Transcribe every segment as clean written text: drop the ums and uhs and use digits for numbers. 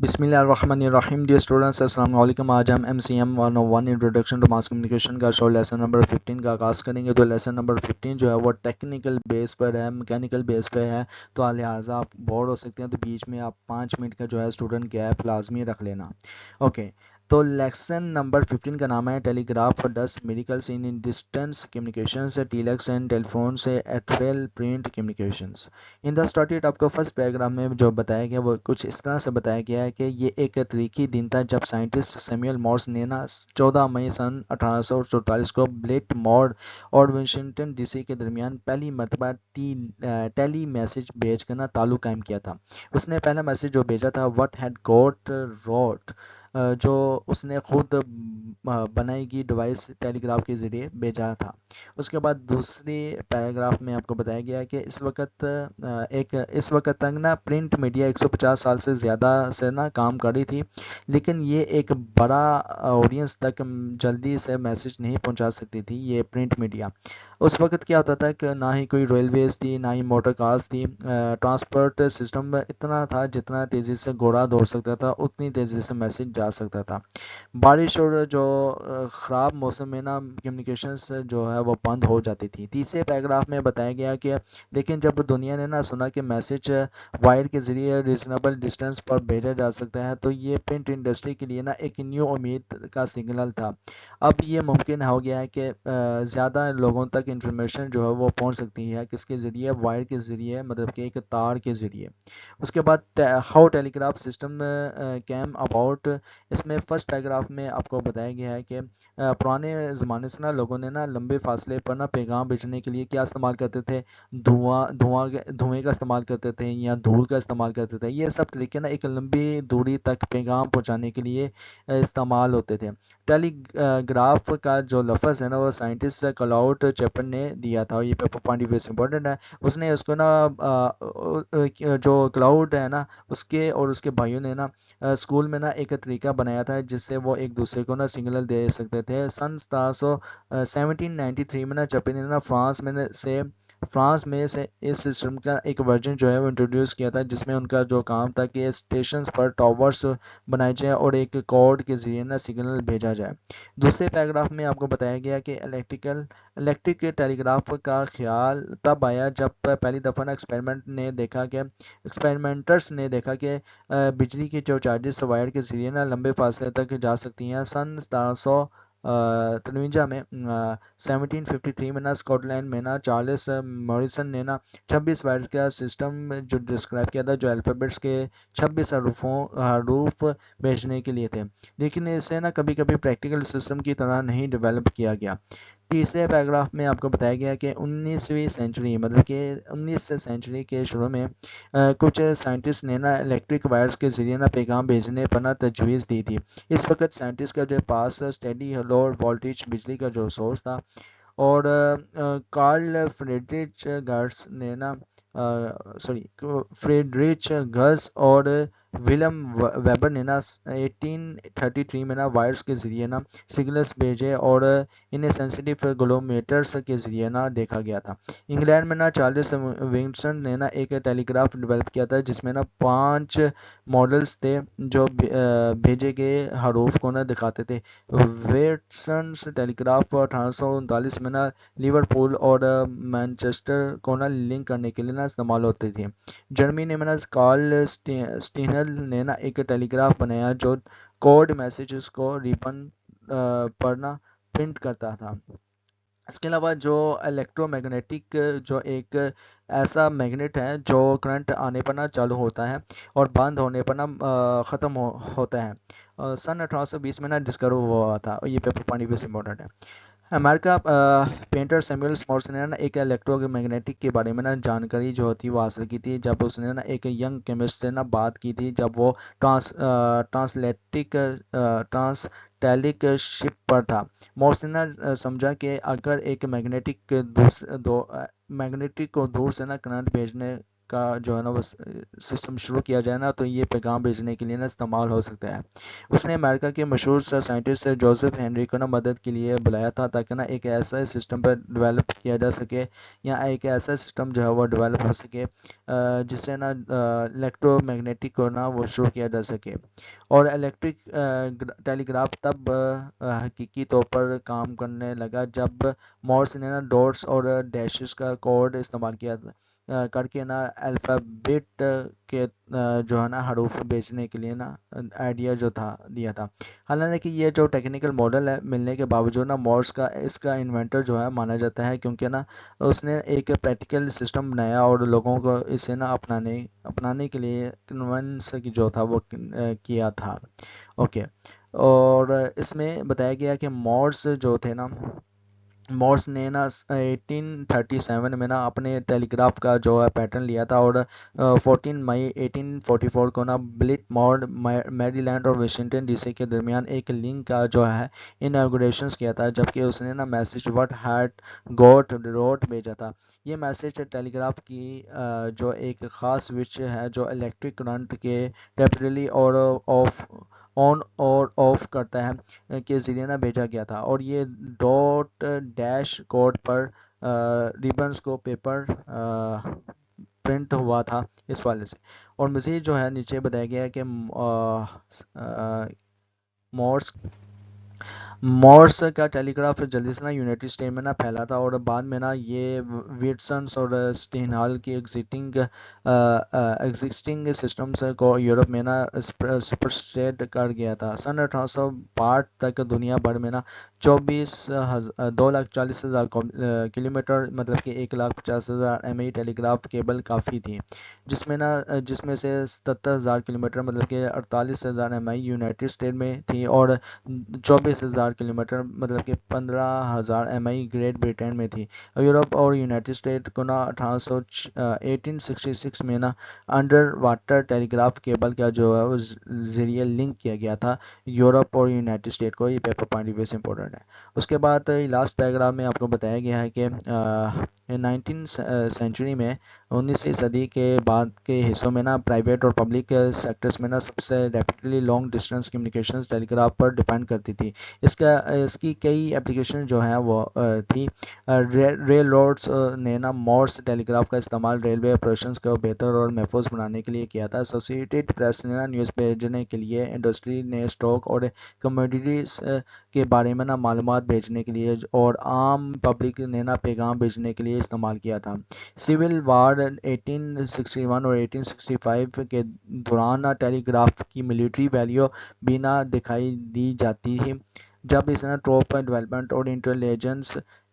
بسم اللہ الرحمن الرحیم ڈیئر اسٹوڈنٹس السلام علیکم. آج ہم MCM 101 introduction to mass communication کا شو لیسن نمبر 15 کا آغاز کریں گے. تو لیسن نمبر 15 جو ہے وہ ٹیکنیکل بیس پر ہے, میکینیکل بیس پہ ہے, تو لہٰذا آپ بور ہو سکتے ہیں, تو بیچ میں آپ 5 منٹ کا جو ہے اسٹوڈنٹ گیپ لازمی رکھ لینا. اوکے تو لیسن نمبر 15 کا نام ہے ٹیلی گراف ڈس medicals in distance communications, telex and telephone سے ethereal print communications. In the started آپ کو فرسٹ پیراگراف میں جو بتایا گیا وہ کچھ اس طرح سے بتایا گیا ہے کہ یہ ایک تاریخی دن تھا جب سائنٹسٹ سیموئل مورس نے 14 مئی سن 1844 کو بلیٹ مور اور واشنگٹن ڈی سی کے درمیان پہلی مرتبہ ٹیلی میسج بھیج کر تعلق قائم کیا تھا. اس نے پہلا میسج جو بھیجا تھا وٹ ہیڈ گوٹ روٹ, جو اس نے خود بنائی گئی ڈیوائس ٹیلی گراف کے ذریعے بھیجا تھا. اس کے بعد دوسری پیراگراف میں آپ کو بتایا گیا ہے کہ اس وقت تک پرنٹ میڈیا 150 سال سے زیادہ سے کام کر رہی تھی, لیکن یہ ایک بڑا آڈینس تک جلدی سے میسج نہیں پہنچا سکتی تھی. یہ پرنٹ میڈیا اس وقت کیا ہوتا تھا کہ نہ ہی کوئی ریلویز تھی, نہ ہی موٹر کارز تھی. ٹرانسپورٹ سسٹم اتنا تھا جتنا تیزی سے گھوڑا دوڑ سکتا تھا اتنی تیزی سے میسج جا سکتا تھا. بارش اور جو خراب موسم میں کمیونیکیشنز جو ہے وہ بند ہو جاتی تھی. تیسرے پیراگراف میں بتایا گیا کہ لیکن جب دنیا نے سنا کہ میسج وائر کے ذریعے ریزنیبل ڈسٹینس پر بھیجا جا سکتا ہے, تو یہ پرنٹ انڈسٹری کے لیے ایک نیو امید کا سگنل تھا. اب یہ ممکن ہو گیا ہے کہ زیادہ لوگوں تک انفارمیشن جو ہے وہ پہنچ سکتی ہے, کس کے ذریعے, وائر کے ذریعے, مطلب کہ ایک تار کے ذریعے. اس کے بعد how telegraph system came about, اس میں فرسٹ پیراگراف میں آپ کو بتایا گیا ہے کہ پرانے زمانے سے لوگوں نے لمبے فاصلے پر پیغام بھیجنے کے لیے کیا استعمال کرتے تھے, دھوئیں کا استعمال کرتے تھے یا دھول کا استعمال کرتے تھے. یہ سب طریقے ایک لمبی دوری تک پیغام پہنچانے کے لیے استعمال ہوتے تھے. ٹیلی گراف کا جو لفظ ہے وہ سائنٹسٹ کلاؤڈ چیپر نے دیا تھا. یہ پیپر پوائنٹ ویس امپورٹنٹ ہے. اس نے اس کو جو کلاؤڈ ہے اس کے اور اس کے بھائیوں نے اسکول میں ایک طریقہ بنایا تھا جس سے وہ ایک دوسرے کو سگنل دے سکتے تھے. سن 1793 میں چیپر نے فرانس میں سے اس سسٹم کا ایک ورژن جو ہے وہ انٹروڈیوس کیا تھا, جس میں ان کا جو کام تھا کہ اسٹیشنز پر ٹاورز بنائے جائیں اور ایک کوڈ کے ذریعے سگنل بھیجا جائے. دوسرے پیراگراف میں آپ کو بتایا گیا کہ الیکٹرک ٹیلی گراف کا خیال تب آیا جب پہلی دفعہ ایکسپیریمنٹرز نے دیکھا کہ بجلی کی جو چارجز وائر کے ذریعے لمبے فاصلے تک جا سکتی ہیں. سن 1753 میں 1753 میں اسکاٹ لینڈ میں چارلس موریسن نے 26 وائرز کا سسٹم جو ڈسکرائب کیا تھا, جو الفابیٹس کے 26 حروف بھیجنے کے لیے تھے, لیکن اسے کبھی کبھی پریکٹیکل سسٹم کی طرح نہیں ڈیولپ کیا گیا. تیسرے پیراگراف میں آپ کو بتایا گیا کہ 19ویں سینچری, مطلب کہ 19 سینچری کے شروع میں کچھ سائنٹسٹ نے الیکٹرک وائرز کے ذریعے پیغام بھیجنے پر تجویز دی تھی. اس وقت سائنٹسٹ کا جو پاس اسٹیڈی لو وولٹیج بجلی کا جو سورس تھا, اور کارل فریڈرچ گرس اور ولیم ویبر نے 1833 میں وائرز کے ذریعے سگنلز بھیجے اور انہیں سینسیٹیو گلومیٹرز کے ذریعے دیکھا گیا تھا. انگلینڈ میں چارلس ونگسن نے ایک ٹیلی گراف ڈیولپ کیا تھا جس میں 5 ماڈلز تھے جو بھیجے گئے حروف کو دکھاتے تھے. ویٹسنس ٹیلی گراف 1839 میں لیورپول اور مانچسٹر کو لنک کرنے کے لیے استعمال ہوتے تھے. جرمنی میں کارل اسٹینر نے ایک ٹیلی گراف بنایا جو کوڈ میسیجز کو ریبن پر پرنٹ کرتا تھا. اس کے علاوہ جو الیکٹرو میگنیٹک, جو ایک ایسا میگنیٹ ہے جو کرنٹ آنے پر چالو ہوتا ہے اور بند ہونے پر ختم ہوتا ہے, سن 1820 میں ڈسکور ہوا تھا. یہ پیپر پوائنٹ بھی امپورٹنٹ ہے. امریکہ پینٹر سیموئل مورس نے ایک الیکٹرو میگنیٹک کے بارے میں جانکاری جو ہوتی وہ حاصل کی تھی جب اس نے ایک ینگ کیمسٹ سے بات کی تھی, جب وہ ٹرانسٹیلک شپ پر تھا. مورس نے سمجھا کہ اگر ایک میگنیٹک کو دور سے کرنٹ بھیجنے کا جو ہے نا وہ سسٹم شروع کیا جائے نا تو یہ پیغام بھیجنے کے لیے نا استعمال ہو سکتا ہے۔ اس نے امریکہ کے مشہور سائنٹسٹ جوزف ہنری کو نا مدد کے لیے بلایا تھا تاکہ نا ایک ایسا سسٹم پر ڈیولپ کیا جا سکے یا ایک ایسا سسٹم جو ہے وہ ڈیولپ ہو سکے جس سے نا الیکٹرو میگنیٹک کو نا وہ شروع کیا جا سکے۔ اور الیکٹرک ٹیلی گراف تب حقیقی طور پر کام کرنے لگا جب مورس نے نا ڈاٹس اور ڈیشز کا کوڈ استعمال کیا کر کے نا الفابیٹ کے جو ہے نا حروف بیچنے کے لیے نا آئیڈیا جو تھا دیا تھا۔ حالانکہ یہ جو ٹیکنیکل ماڈل ہے ملنے کے باوجود نا مورس کا اس کا انوینٹر جو ہے مانا جاتا ہے، کیونکہ نا اس نے ایک پریکٹیکل سسٹم بنایا اور لوگوں کو اسے نا اپنانے کے لیے کنونس جو تھا وہ کیا تھا۔ اوکے، اور اس میں بتایا گیا کہ مورس جو تھے نا، مورس نے نا 1837 میں نا اپنے ٹیلی گراف کا جو ہے پیٹرن لیا تھا اور 14 مئی 1844 کو نا بلٹ مورڈ میری لینڈ اور واشنگٹن ڈی سی کے درمیان ایک لنک کا جو ہے اناگوریشن کیا تھا، جبکہ اس نے نا message what hath God wrought بھیجا تھا۔ یہ میسج ٹیلی گراف کی جو ایک خاص سوئچ ہے جو الیکٹرک کرنٹ کے ٹیمپریلی آن اور آف کرتا ہے کے ذریعے نہ بھیجا گیا تھا، اور یہ ڈاٹ ڈیش کوڈ پر ریبنز کو پیپر پرنٹ ہوا تھا اس والے سے۔ اور مزید جو ہے نیچے بتایا گیا ہے کہ مورس کا ٹیلی گراف جلدی سے نا یونائٹڈ اسٹیٹ میں نا پھیلا تھا، اور بعد میں نا یہ ویٹسنس اور اسٹینہال کی ایگزسٹنگ سسٹمز کو یورپ میں نا سپرسیڈ کر گیا تھا۔ سن 1862 تک دنیا بھر میں نا 2,40,000 کلومیٹر مطلب کہ 1,50,000 ME ٹیلی گراف کیبل کافی تھی، جس میں سے 77,000 کلومیٹر مطلب کہ 48,000 ME یونائٹڈ اسٹیٹ میں تھی، اور 24,000 کلومیٹر مطلب کہ 15,000 ME گریٹ برٹین میں تھی۔ یورپ اور یونائٹڈ اسٹیٹ کو نا 1866 میں نا انڈر واٹر ٹیلی گراف کیبل کا جو ہے ذریعے لنک کیا گیا تھا یورپ اور یونائٹڈ اسٹیٹ کو۔ یہ پیپر پوائنٹ آف ویو سے امپورٹنٹ ہے۔ اس کے بعد لاسٹ پیراگراف میں آپ کو بتایا گیا ہے کہ 19 سینچری میں 19ویں صدی کے بعد کے حصوں میں نا پرائیویٹ اور پبلک سیکٹرز میں نا سب سے ریپیڈلی لانگ ڈسٹینس کمیونیکیشنز ٹیلی گراف پر ڈیپینڈ کرتی تھی۔ اس کی کئی اپلیکیشن جو ہیں وہ تھی۔ ریل روڈز نے نا مورس ٹیلی گراف کا استعمال ریلوے آپریشنز کو بہتر اور محفوظ بنانے کے لیے کیا تھا۔ ایسوسیٹڈ پریس نے نا نیوز بھیجنے کے لیے، انڈسٹری نے اسٹاک اور کموڈیٹیز کے بارے میں نا معلومات بھیجنے کے لیے، اور عام پبلک نے نا پیغام بھیجنے کے لیے استعمال کیا تھا۔ سول وار 1861 اور 1865 کے دوران ٹیلی گراف کی ملٹری ویلیو بھی نہ دکھائی دی جاتی ہے، جب اس نے ٹروپ ڈیولپمنٹ اور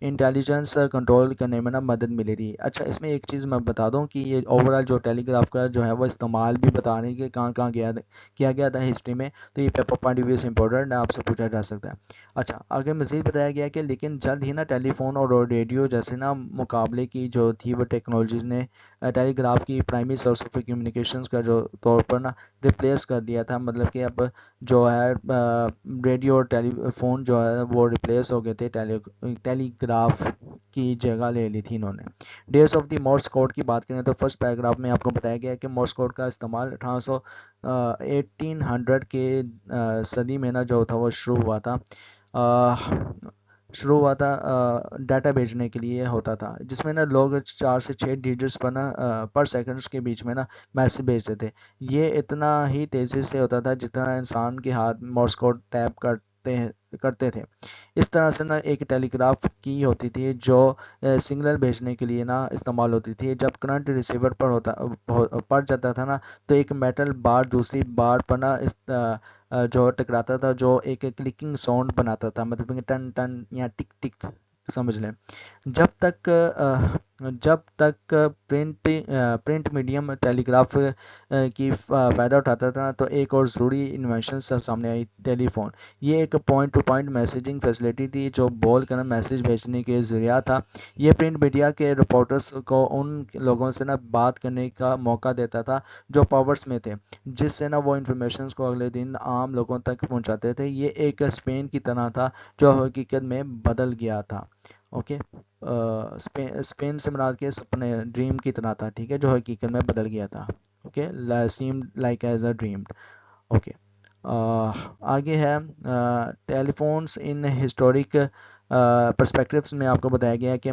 انٹیلیجنس کنٹرول کرنے میں نا مدد ملی تھی۔ اچھا، اس میں ایک چیز میں بتا دوں کہ یہ اوورال جو ٹیلی گراف کا جو ہے وہ استعمال بھی بتا رہے ہیں کہ کہاں کہاں کیا گیا تھا ہسٹری میں، تو یہ پیپر پوائنٹ آف ویو سے امپورٹنٹ ہے، آپ سے پوچھا جا سکتا ہے۔ اچھا، آگے مزید بتایا گیا کہ لیکن جلد ہی نا ٹیلی فون اور ریڈیو جیسے نا مقابلے کی جو تھی وہ ٹیکنالوجیز نے ٹیلی گراف کی پرائمری سورس آف کمیونیکیشنز کا جو طور پر نا ریپلیس کر دیا تھا، مطلب کہ اب جو ہے ریڈیو اور ٹیلی فون جو ہے وہ ریپلیس ہو گئے تھے، ٹیلی گراف کی جگہ لے لی تھی انہوں نے۔ Days of the Morse code کی بات کریں تو فرسٹ پیراگراف میں آپ کو بتایا گیا ہے کہ مورس کوڈ کا استعمال 1800 کے صدی میں نا جو تھا وہ شروع ہوا تھا ڈیٹا بھیجنے کے لیے ہوتا تھا، جس میں نا لوگ 4 سے 6 ڈیجٹس پر سیکنڈز کے بیچ میں نا میسج بھیجتے تھے۔ یہ اتنا ہی تیزی سے ہوتا تھا جتنا انسان کے ہاتھ مورس کوڈ ٹائپ کرتے تھے۔ اس طرح سے نا ایک ٹیلی گراف کی ہوتی تھی جو سگنل بھیجنے کے لیے نا استعمال ہوتی تھی۔ جب کرنٹ ریسیور پر جاتا تھا نا تو ایک میٹل بار دوسری بار پر نا جو ٹکراتا تھا، جو ایک کلکنگ ساؤنڈ بناتا تھا، مطلب کہ ٹن ٹن یا ٹک ٹک سمجھ لیں۔ جب تک پرنٹ میڈیم ٹیلی گراف کی فائدہ اٹھاتا تھا تو ایک اور ضروری انوینشن سامنے آئی، ٹیلی فون۔ یہ ایک point to point messaging facility تھی جو بول کر میسج بھیجنے کے ذریعہ تھا۔ یہ پرنٹ میڈیا کے رپورٹرز کو ان لوگوں سے نا بات کرنے کا موقع دیتا تھا جو پاورز میں تھے، جس سے نا وہ انفارمیشنز کو اگلے دن عام لوگوں تک پہنچاتے تھے۔ یہ ایک اسپین کی طرح تھا جو حقیقت میں بدل گیا تھا۔ اوکے، اسپین سے مراد کے سپنے ڈریم کی طرح تھا، ٹھیک ہے، جو حقیقت میں بدل گیا تھا. Okay, same like as a dream. Okay, آگے ہے ٹیلی فونس ان ہسٹورک پرسپیکٹیوس میں آپ کو بتایا گیا ہے کہ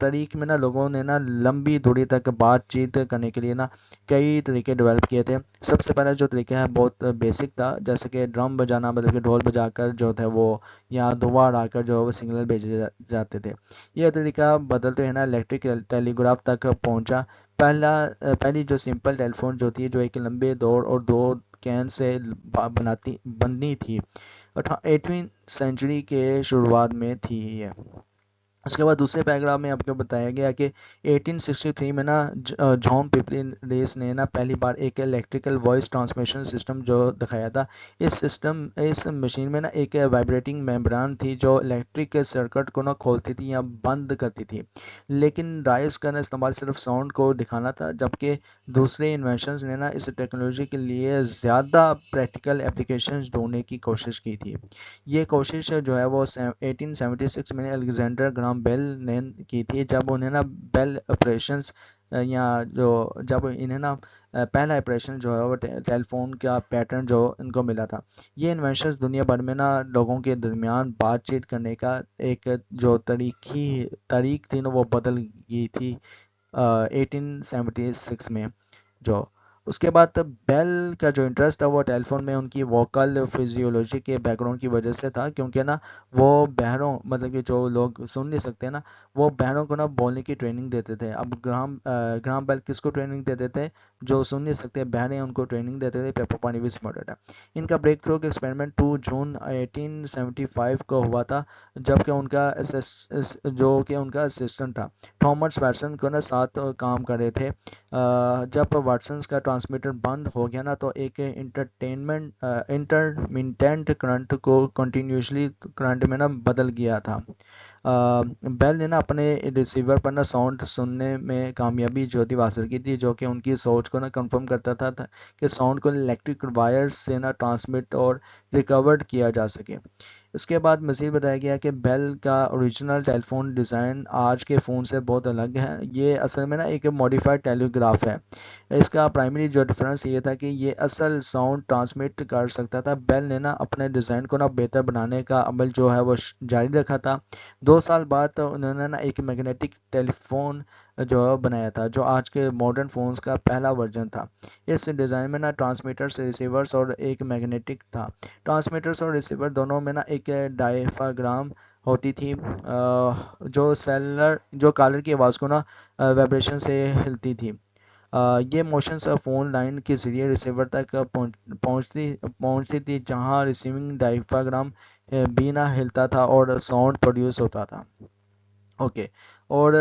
تاریخ میں نا لوگوں نے نا لمبی دوری تک بات چیت کرنے کے لیے نا کئی طریقے ڈیولپ کیے تھے. سب سے پہلا جو طریقہ ہے بہت بیسک تھا، جیسے کہ ڈرم بجانا، مطلب کہ ڈھول بجا کر جو تھے وہ، یا دھواں اڑا کر جو وہ سگنل بھیجے جاتے تھے. یہ طریقہ بدلتے ہیں نا الیکٹرک ٹیلی گراف تک پہنچا. پہلی جو سمپل ٹیلی فون جو تھی، جو ایک لمبے دور اور دو کین سے بنی تھی، 18ویں سینچری کے شروعات میں تھی یہ. اس کے بعد دوسرے پیراگراف میں آپ کو بتایا گیا کہ 1863 میں نا جان پیپلی نے نا پہلی بار ایک الیکٹریکل وائس ٹرانسمیشن سسٹم جو دکھایا تھا. اس مشین میں نا ایک وائبریٹنگ میمبران تھی جو الیکٹرک سرکٹ کو نا کھولتی تھی یا بند کرتی تھی. لیکن ڈائس کا نا استعمال صرف ساؤنڈ کو دکھانا تھا، جبکہ دوسرے انوینشنز نے نا اس ٹیکنالوجی کے لیے زیادہ پریکٹیکل اپلیکیشنز ڈھونڈنے کی کوشش کی تھی. یہ کوشش جو ہے وہ 1876 میں الیگزینڈر گرام بیل نے کی تھی، جب انہیں نا بیل آپریشنز یا جو جب انہیں نا پہلا آپریشن جو ہے وہ ٹیلی فون کا پیٹرن جو ان کو ملا تھا. یہ انوینشنز دنیا بھر میں نا لوگوں کے درمیان بات چیت کرنے کا ایک جو تاریخ تھی نا وہ بدل گئی تھی 1876 میں. جو اس کے بعد بیل کا جو انٹرسٹ تھا وہ ٹیلی فون میں ان کی ووکل فزیولوجی کے بیک گراؤنڈ کی وجہ سے تھا، کیونکہ نا وہ بہروں، مطلب کہ جو لوگ سن نہیں سکتے نا، وہ بہروں کو نا بولنے کی ٹریننگ دیتے تھے. اب گرام بیل کس کو ٹریننگ دیتے تھے؟ جو سن نہیں سکتے بہرے ان کو ٹریننگ دیتے تھے. پیپر پانی بھی سمارٹڈ ہے. ان کا بریک تھرو ایکسپیریمنٹ 2 جون 1875 کو ہوا تھا، جبکہ ان کا اسسٹنٹ تھا تھامس واٹسن کو نا ساتھ کام کر رہے تھے. جب واٹسنس کا ٹرانسمیٹر بند ہو گیا نا تو ایک انٹرمینٹنٹ کرنٹ کو کنٹینیوسلی کرنٹ میں نا بدل گیا تھا. بیل نے نا اپنے ریسیور پر نا ساؤنڈ سننے میں کامیابی جو تھی حاصل کی تھی، جو کہ ان کی سوچ کو نا کنفرم کرتا تھا کہ ساؤنڈ کو الیکٹرک وائر سے نا ٹرانسمٹ اور ریکورڈ کیا جا سکے. اس کے بعد مزید بتایا گیا کہ بیل کا اوریجنل ٹیلی فون ڈیزائن آج کے فون سے بہت الگ ہے. یہ اصل میں نا ایک ماڈیفائڈ ٹیلی گراف ہے. اس کا پرائمری جو ڈفرینس یہ تھا کہ یہ اصل ساؤنڈ ٹرانسمٹ کر سکتا تھا. بیل نے نا اپنے ڈیزائن کو نا بہتر بنانے کا عمل جو ہے وہ جاری رکھا تھا. 2 سال بعد انہوں نے نا ایک میگنیٹک ٹیلی فون جو بنایا تھا، جو آج کے ماڈرن فونز کا پہلا ورژن تھا. اس ڈیزائن میں نا ٹرانسمیٹرز، ریسیورز اور ایک میگنیٹک تھا. ٹرانسمیٹرز اور ریسیور دونوں میں نا ایک ڈائفراگرام ہوتی تھی جو کالر کی آواز کو نا وائبریشن سے ہلتی تھی. یہ موشنز فون لائن کے ذریعے ریسیور تک پہنچتی تھی، جہاں ریسیونگ ڈائفراگرام بھی نہ ہلتا تھا اور ساؤنڈ پروڈیوس ہوتا تھا. اوکے، اور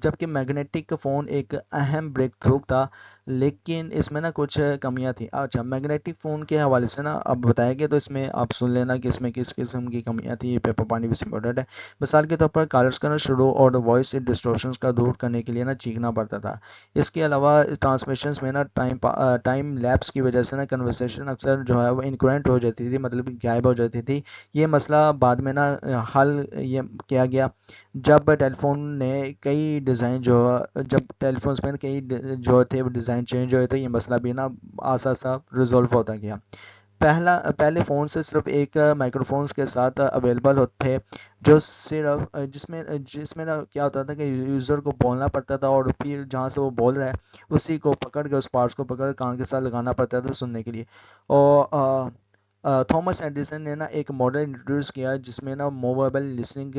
جبکہ میگنیٹک فون ایک اہم بریک تھرو تھا، لیکن اس میں نا کچھ کمیاں تھیں. اچھا، میگنیٹک فون کے حوالے سے نا اب بتایا گیا، تو اس میں آپ سن لینا کہ اس میں کس قسم کی کمیاں تھیں. یہ پیپر پانی بھی امپورٹنٹ ہے. مثال کے طور پر کالرز کا نا شروع اور وائس ڈسٹورشنز کا دور کرنے کے لیے نا چیخنا پڑتا تھا. اس کے علاوہ ٹرانسمیشنز میں نا ٹائم لیپس کی وجہ سے نا کنورسیشن اکثر جو ہے وہ انکورنٹ ہو جاتی تھی، مطلب غائب ہو جاتی تھی. یہ مسئلہ بعد میں نا حل یہ کیا گیا جب ٹیلی فون نے کئی ڈیزائن جب ٹیلی فونس میں کئی جو تھے وہ ڈیزائن چینج ہوئے، تو یہ مسئلہ بھی نا آسا آسا ریزولو ہوتا گیا. پہلے فون سے صرف ایک مائکرو فونز کے ساتھ اویلیبل تھے، جو صرف جس میں نا کیا ہوتا تھا کہ یوزر کو بولنا پڑتا تھا، اور پھر جہاں سے وہ بول رہا ہے اسی کو پکڑ کے، اس پارٹس کو پکڑ کے کان کے ساتھ لگانا پڑتا تھا سننے کے لیے. اور تھامس ایڈیسن نے نا ایک ماڈل انٹروڈیوس کیا جس میں نا موویبل لسننگ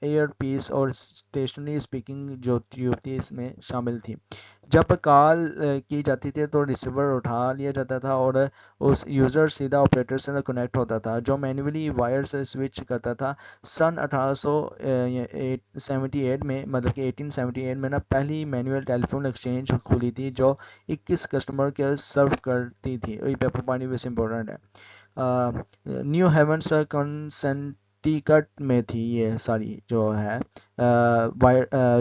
ایئر پیس اور اسٹیشنری اسپیکنگ جو تھی اس میں شامل تھی. جب کال کی جاتی تھی تو ریسیور اٹھا لیا جاتا تھا اور اس یوزر سیدھا آپریٹر سے کنیکٹ ہوتا تھا، جو مینولی وائر سے سوئچ کرتا تھا. سن 1878 میں، مطلب کہ 1878 میں نا پہلی مینوئل ٹیلی فون ایکسچینج کھلی تھی جو 21 کسٹمر کے سرو کرتی تھی. یہ پیپر پوائنٹ بھی امپورٹنٹ ہے. نیو ہیونس کنسنٹیکٹ میں تھی یہ ساری جو ہے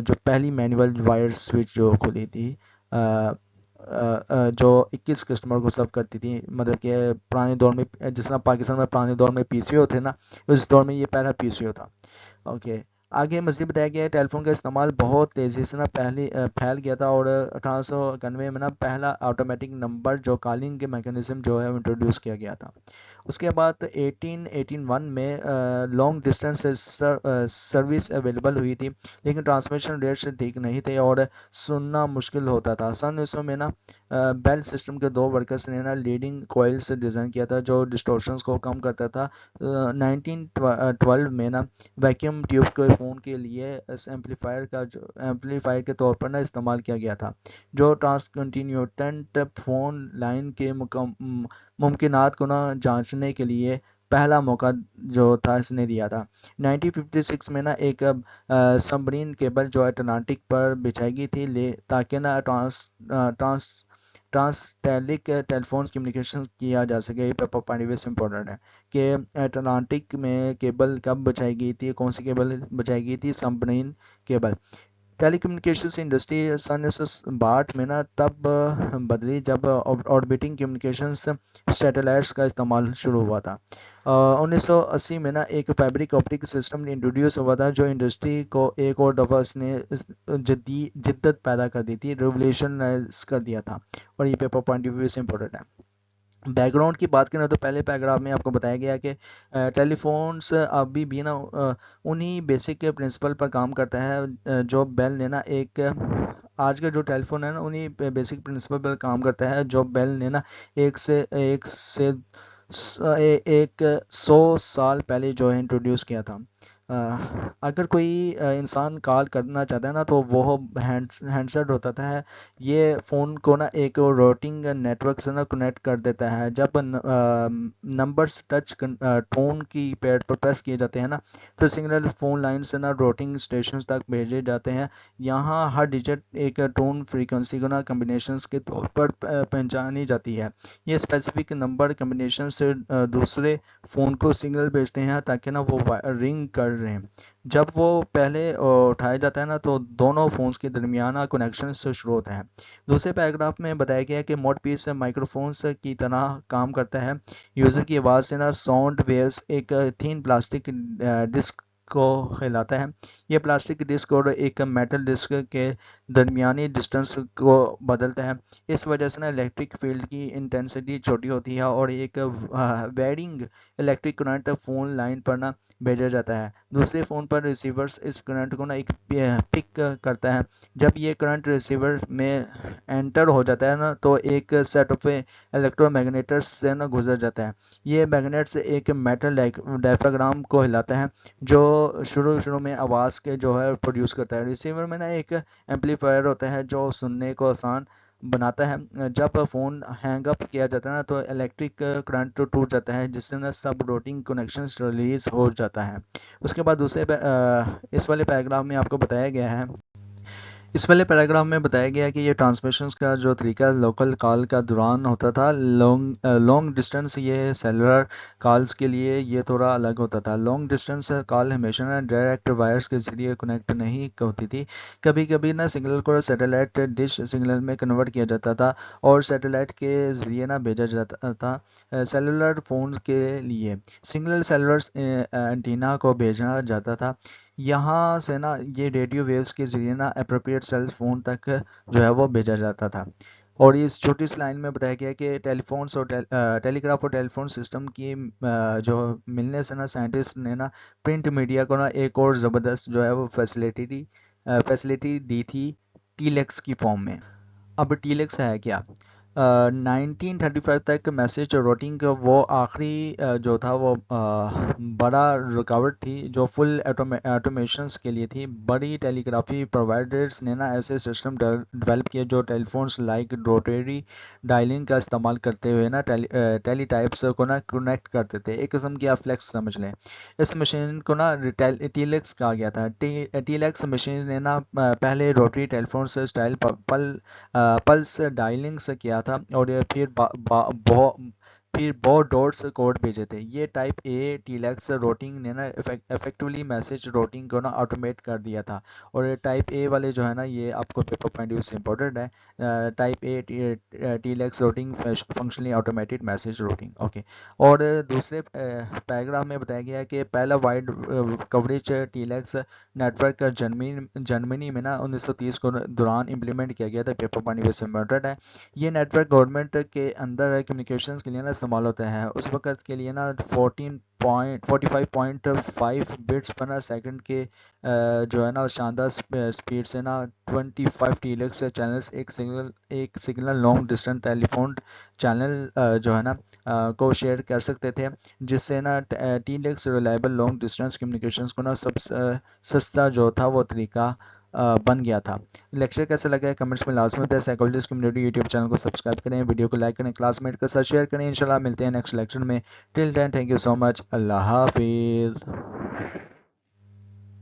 جو پہلی مینوئل وائر سوئچ جو کھلی تھی، جو 21 کسٹمر کو سرو کرتی تھی. مطلب کہ پرانے دور میں، جس طرح پاکستان میں پرانے دور میں پی سی او تھے نا، اس دور میں یہ پہلا پی سی او تھا. اوکے، آگے مزید بتایا گیا ہے ٹیلی فون کا استعمال بہت تیزی سے نا پھیل گیا تھا، اور 1891 میں نا پہلا آٹومیٹک نمبر جو کالنگ کے میکانزم جو ہے انٹروڈیوس کیا گیا تھا۔ اس کے بعد 1881 میں لانگ ڈسٹینس سروس اویلیبل ہوئی تھی، لیکن ٹرانسمیشن ریٹ سے ٹھیک نہیں تھے اور سننا مشکل ہوتا تھا۔ سن 1900 میں نا بیل سسٹم کے دو ورکرز نے نا لیڈنگ کوئلز ڈیزائن کیا تھا جو ڈسٹورشنز کو کم کرتا تھا۔ 1912 میں نا ویکیوم ٹیوب کے فون کے لیے اس ایمپلیفائر کے طور پر نا استعمال کیا گیا تھا، جو ٹرانس کنٹینیوٹنٹ فون لائن کے ممکنات کو نا جانچنے کے لیے پہلا موقع جو تھا اس نے دیا تھا۔ 1956 میں نا ایک سبمرین کیبل جو اٹلانٹک پر بچھائی گئی تھی تاکہ نا ٹرانسٹیلک ٹیلی فون کمیونیکیشن کیا جا سکے۔ یہ پیپر پوائنٹ بھی امپورٹنٹ ہے کہ اٹلانٹک میں کیبل کب بچھائی گئی تھی، کون سی کیبل بچھائی گئی تھی؟ سبمرین کیبل۔ ٹیلی کمیونیکیشنز انڈسٹری سن 1962 میں نا تب بدلی جب آربیٹنگ کمیونیکیشنز سیٹلائٹس کا استعمال شروع ہوا تھا۔ 1980 میں نا ایک فیبرک آپٹک سسٹم انٹروڈیوس ہوا تھا جو انڈسٹری کو ایک اور دفعہ اس نے جدت پیدا کر دی تھی، ریولیوشنائز کر دیا تھا، اور یہ پیپر پوائنٹ آف ویو سے امپورٹنٹ ہے۔ بیک گراؤنڈ کی بات کریں تو پہلے پیراگراف میں آپ کو بتایا گیا کہ ٹیلی فونس ابھی بھی نا انہی بیسک پرنسپل پر کام کرتا ہے جو بیل نے نا آج کا جو ٹیلی فون ہے نا انہی بیسک پرنسپل پر کام کرتا ہے جو بیل نے نا ایک ایک 100 سال پہلے جو ہے انٹروڈیوس کیا تھا۔ اگر کوئی انسان کال کرنا چاہتا ہے نا تو وہ ہینڈ سیٹ ہوتا ہے، یہ فون کو نا ایک روٹنگ نیٹ ورک سے نا کنیکٹ کر دیتا ہے۔ جب نمبرز ٹچ ٹون کی پیڈ پر پریس کیے جاتے ہیں نا تو سگنل فون لائن سے نا روٹنگ اسٹیشنز تک بھیجے جاتے ہیں۔ یہاں ہر ڈیجٹ ایک ٹون فریکوینسی کو نا کمبینیشنز کے طور پر پہچانی جاتی ہے۔ یہ اسپیسیفک نمبر کمبینیشن سے دوسرے فون کو سگنل بھیجتے ہیں تاکہ نا وہ رنگ کر رہے ہیں۔ جب وہ پہلے اٹھایا جاتا ہے نا تو دونوں فونز کے درمیانہ کنیکشن سے شروع ہوتا ہے۔ دوسرے پیراگراف میں بتایا گیا ہے کہ موڈ پیس مائکرو فونز کی طرح کام کرتا ہے۔ یوزر کی آواز سے نا ساؤنڈ ویوز ایک تھین پلاسٹک ڈسک کو ہلاتا ہے۔ یہ پلاسٹک ڈسک اور ایک میٹل ڈسک کے درمیانی ڈسٹنس کو بدلتا ہے۔ اس وجہ سے نا الیکٹرک فیلڈ کی انٹینسٹی چھوٹی ہوتی ہے اور ایک varying electric current phone line پر نا بھیجا جاتا ہے۔ دوسرے فون پر ریسیورز اس کرنٹ کو نا ایک پک کرتا ہے۔ جب یہ کرنٹ ریسیور میں انٹر ہو جاتا ہے نا تو ایک سیٹ آف الیکٹرو میگنیٹس سے نا گزر جاتا ہے۔ یہ میگنیٹس ایک میٹل ڈائفراگرام کو ہلاتا ہے جو شروع میں آواز کے جو ہے پروڈیوس کرتا ہے۔ ریسیور میں نا ایک ایمپلیفائر ہوتا ہے جو سننے کو آسان بناتا ہے۔ جب فون ہینگ اپ کیا جاتا ہے نا تو الیکٹرک کرنٹ ٹوٹ جاتا ہے جس سے نا سب روٹنگ کنیکشن ریلیز ہو جاتا ہے۔ اس کے بعد اس والے پیراگراف میں آپ کو بتایا گیا ہے کہ یہ ٹرانسمیشنز کا جو طریقہ لوکل کال کا دوران ہوتا تھا، لانگ ڈسٹنس یہ سیلولر کالز کے لیے یہ تھوڑا الگ ہوتا تھا۔ لانگ ڈسٹنس کال ہمیشہ نا ڈائریکٹ وائرز کے ذریعے کنیکٹ نہیں ہوتی تھی، کبھی کبھی نا سگنل کو سیٹلائٹ ڈش سگنل میں کنورٹ کیا جاتا تھا اور سیٹلائٹ کے ذریعے نا بھیجا جاتا تھا۔ سیلولر فون کے لیے سنگل سیلولر اینٹینا کو بھیجا جاتا تھا، یہاں سے نا یہ ریڈیو ویوز کے ذریعے نا اپروپریٹ سیل فون تک جو ہے وہ بھیجا جاتا تھا۔ اور اس چھوٹی سی لائن میں بتایا گیا کہ ٹیلی فونس اور ٹیلی گراف اور ٹیلی فون سسٹم کی جو ملنے سے نا سائنٹسٹ نے نا پرنٹ میڈیا کو نا ایک اور زبردست جو ہے وہ فیسلٹی دی تھی ٹی لیکس کی فارم میں۔ اب ٹی لیکس ہے کیا؟ 1935 تک میسیج روٹنگ وہ آخری جو تھا وہ بڑا رکاوٹ تھی جو فل آٹومیشنز کے لیے تھی۔ بڑی ٹیلی گرافی پرووائڈرز نے نا ایسے سسٹم ڈیولپ کیے جو ٹیلی فونز لائک روٹری ڈائلنگ کا استعمال کرتے ہوئے نا ٹیلی ٹائپس کو نا کنیکٹ کرتے تھے۔ ایک قسم کی آپ فلیکس سمجھ لیں۔ اس مشین کو نا ٹی لیکس کہا گیا تھا۔ ٹی لیکس مشین نے نا پہلے روٹری ٹیلی فون سے اسٹائل پلس ڈائلنگ سے کیا تھا اور پھر بہت ڈاٹس کوڈ بھیجے تھے. یہ ٹائپ اے ٹیلیکس روٹنگ نے نا افیکٹولی میسج روٹنگ کو نا آٹومیٹ کر دیا تھا. اور ٹائپ اے والے جو ہے نا یہ آپ کو پیپر پوائنٹ سے امپورٹنٹ ہے. Type a telex routing functionally automated message routing. Okay. اور دوسرے پیراگراف میں بتایا گیا ہے کہ پہلا wide coverage telex network جرمنی میں نا 1930 کو دوران امپلیمنٹ کیا گیا تھا. پیپر پوائنٹ سے امپورٹنٹ ہے. یہ نیٹ ورک گورنمنٹ کے اندر کمیونیکیشنز کے لیے نا استعمال ہوتا ہے. اس وقت کے لیے نا 45.5 بٹس پر سیکنڈ کے جو ہے نا شاندار سپیڈ سے نا 25 ٹیلیکس چینلز ایک سگنل لانگ ڈسٹنس ٹیلی فون چینل جو ہے نا کو شیئر کر سکتے تھے, جس سے نا telex reliable long distance communications کو نا سب سستا جو تھا وہ طریقہ بن گیا تھا. لیکچر کیسا لگا ہے کمنٹس میں لازمی ہوتا ہے. سائیکالوجسٹ کمیونٹی یوٹیوب چینل کو سبسکرائب کریں, ویڈیو کو لائک کریں, کلاس میٹ کے ساتھ شیئر کریں. انشاءاللہ ملتے ہیں نیکسٹ لیکچر میں. ٹل دین تھینک یو سو مچ. اللہ حافظ.